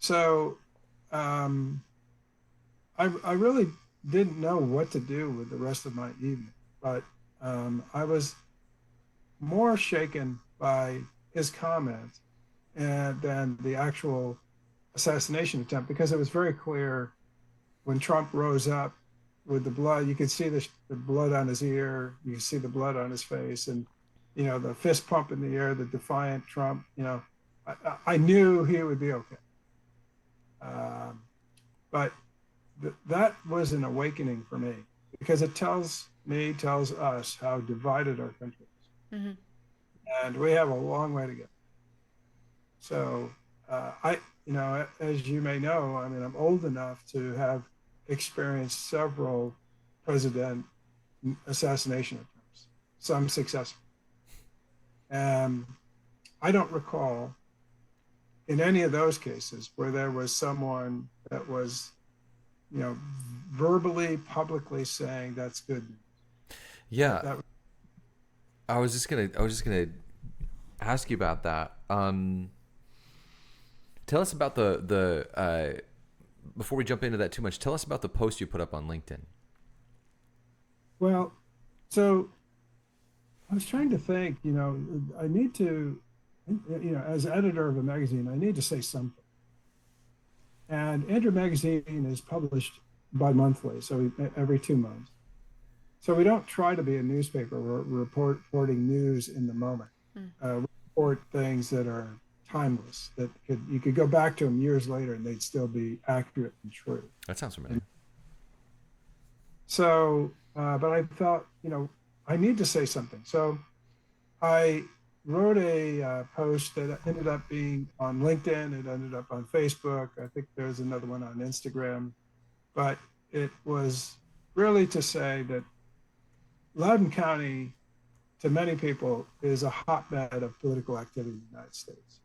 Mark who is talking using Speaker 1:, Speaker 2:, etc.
Speaker 1: So um, I really didn't know what to do with the rest of my evening, but I was more shaken by his comment than the actual assassination attempt because it was very clear when Trump rose up with the blood, you could see the blood on his ear, you could see the blood on his face, and the fist pump in the air, the defiant Trump. I knew he would be okay, um, but that was an awakening for me because it tells us how divided our country is,
Speaker 2: Hmm.
Speaker 1: and we have a long way to go. So as you may know, I mean, I'm old enough to have experienced several president assassination attempts, some successful. And I don't recall in any of those cases where there was someone that was, you know, verbally, publicly saying that's good news.
Speaker 3: Yeah,
Speaker 1: That
Speaker 3: I was just gonna ask you about that. Tell us about the before we jump into that too much. Tell us about the post you put up on LinkedIn.
Speaker 1: well, so I was trying to think, I need to, as editor of a magazine, I need to say something. And Andrew Magazine is published bi-monthly, so every 2 months. So we don't try to be a newspaper. We're reporting news in the moment.
Speaker 2: Mm.
Speaker 1: We report things that are timeless, that you could go back to them years later and they'd still be accurate and true.
Speaker 3: That sounds familiar.
Speaker 1: And so, but I thought, I need to say something. So I wrote a post that ended up being on LinkedIn. It ended up on Facebook. I think there's another one on Instagram. But it was really to say that Loudoun County, to many people, is a hotbed of political activity in the United States.